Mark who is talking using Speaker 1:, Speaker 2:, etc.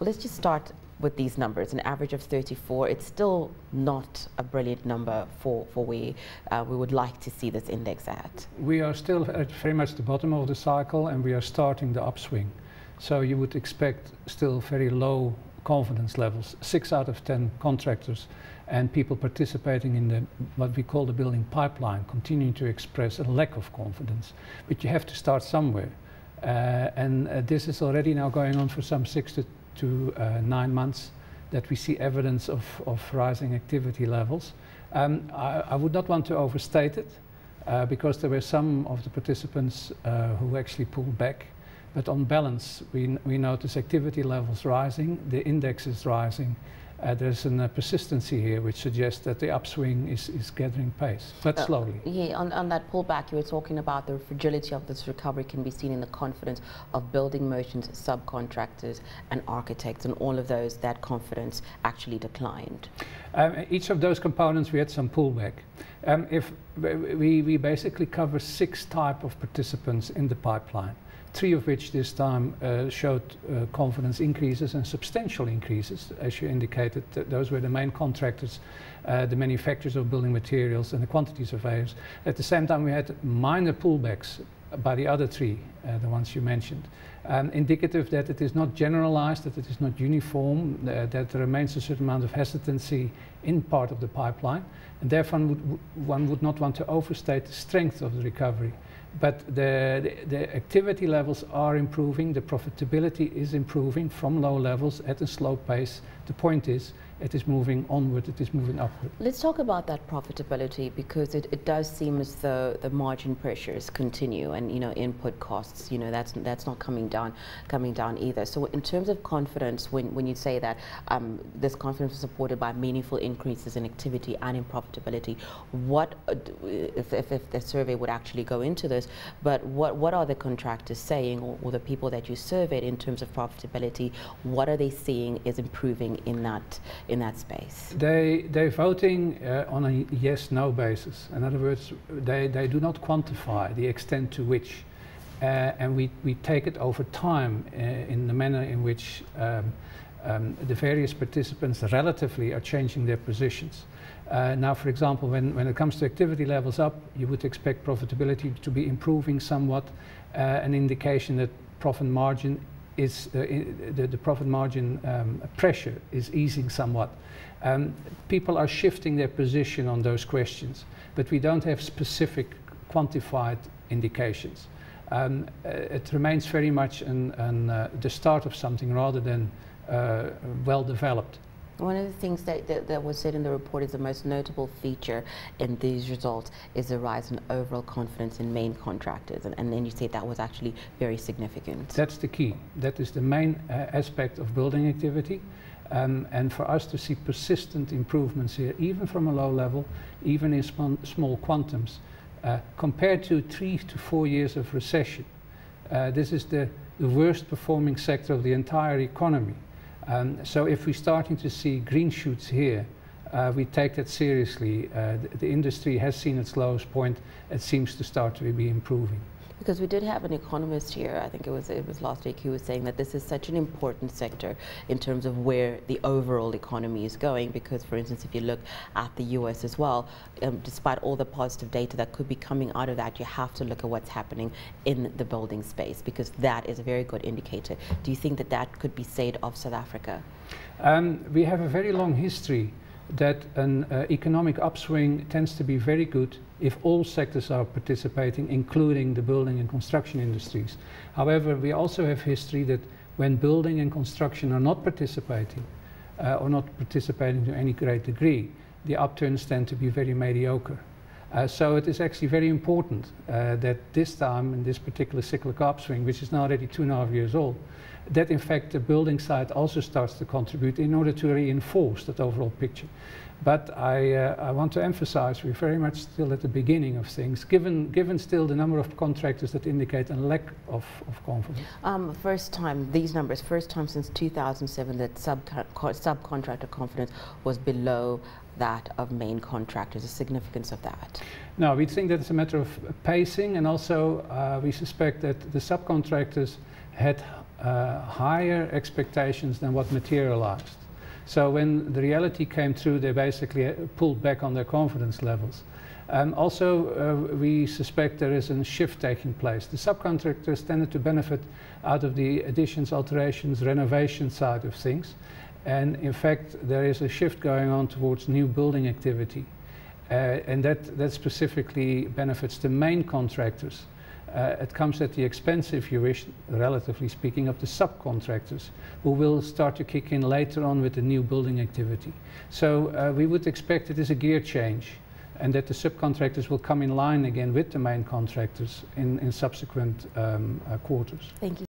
Speaker 1: Well, let's just start with these numbers. An average of 34, it's still not a brilliant number for where we would like to see this index at.
Speaker 2: We are still at very much the bottom of the cycle, and we are starting the upswing. So you would expect still very low confidence levels. 6 out of 10 contractors and people participating in the what we call the building pipeline continuing to express a lack of confidence. But you have to start somewhere. This is already now going on for some 6 to 9 months that we see evidence of rising activity levels. I would not want to overstate it because there were some of the participants who actually pulled back. But on balance, we notice activity levels rising, the index is rising. There's a persistency here which suggests that the upswing is gathering pace, but slowly.
Speaker 1: Yeah, on that pullback, you were talking about the fragility of this recovery can be seen in the confidence of building merchants, subcontractors and architects, and all of those, that confidence actually declined.
Speaker 2: Each of those components we had some pullback. If we basically cover 6 types of participants in the pipeline. 3 of which this time showed confidence increases and substantial increases. As you indicated, those were the main contractors, the manufacturers of building materials and the quantity surveyors. At the same time, we had minor pullbacks by the other 3, the ones you mentioned. Indicative that it is not generalized, that it is not uniform, that there remains a certain amount of hesitancy in part of the pipeline, and therefore one would not want to overstate the strength of the recovery. But the activity levels are improving, the profitability is improving from low levels at a slow pace. The point is, it is moving onward, it is moving upward. Let's
Speaker 1: talk about that profitability, because it does seem as though the margin pressures continue, and input costs, that's not coming down either. So in terms of confidence, when you say that this confidence is supported by meaningful increases in activity and in profitability, what if the survey would actually go into this, but what are the contractors saying, or the people that you surveyed in terms of profitability, what are they seeing is improving in that space?
Speaker 2: They're voting on a yes-no basis. In other words, they do not quantify the extent to which, and we take it over time in the manner in which the various participants relatively are changing their positions. Now, for example, when it comes to activity levels up, you would expect profitability to be improving somewhat, an indication that profit margin is the profit margin pressure is easing somewhat. People are shifting their position on those questions, but we don't have specific quantified indications. It remains very much the start of something rather than well developed.
Speaker 1: One of the things that was said in the report is the most notable feature in these results is the rise in overall confidence in main contractors, and then you say that was actually very significant.
Speaker 2: That's the key. That is the main aspect of building activity, and for us to see persistent improvements here, even from a low level, even in small quantums, compared to 3 to 4 years of recession. This is the worst performing sector of the entire economy. So if we're starting to see green shoots here, we take that seriously. The industry has seen its lowest point. It seems to start to be improving.
Speaker 1: Because we did have an economist here, I think it was last week, who was saying that this is such an important sector in terms of where the overall economy is going, because, for instance, if you look at the US as well, despite all the positive data that could be coming out of that, you have to look at what's happening in the building space, because that is a very good indicator. Do you think that that could be said of South Africa?
Speaker 2: We have a very long history that an economic upswing tends to be very good if all sectors are participating, including the building and construction industries. However, we also have history that when building and construction are not participating, or not participating to any great degree, the upturns tend to be very mediocre. So it is actually very important that this time, in this particular cyclical upswing, which is now already 2.5 years old, that in fact the building side also starts to contribute in order to reinforce that overall picture. But I want to emphasize we're very much still at the beginning of things, given still the number of contractors that indicate a lack of confidence.
Speaker 1: First time, these numbers, first time since 2007 that subcontractor confidence was below that of main contractors, the significance of that?
Speaker 2: No, we think that it's a matter of pacing, and also we suspect that the subcontractors had higher expectations than what materialized. So when the reality came through, they basically pulled back on their confidence levels. Also, we suspect there is a shift taking place. The subcontractors tended to benefit out of the additions, alterations, renovation side of things. And in fact, there is a shift going on towards new building activity. And that specifically benefits the main contractors. It comes at the expense, if you wish, relatively speaking, of the subcontractors, who will start to kick in later on with the new building activity. So we would expect it is a gear change, and that the subcontractors will come in line again with the main contractors in subsequent quarters.
Speaker 1: Thank you.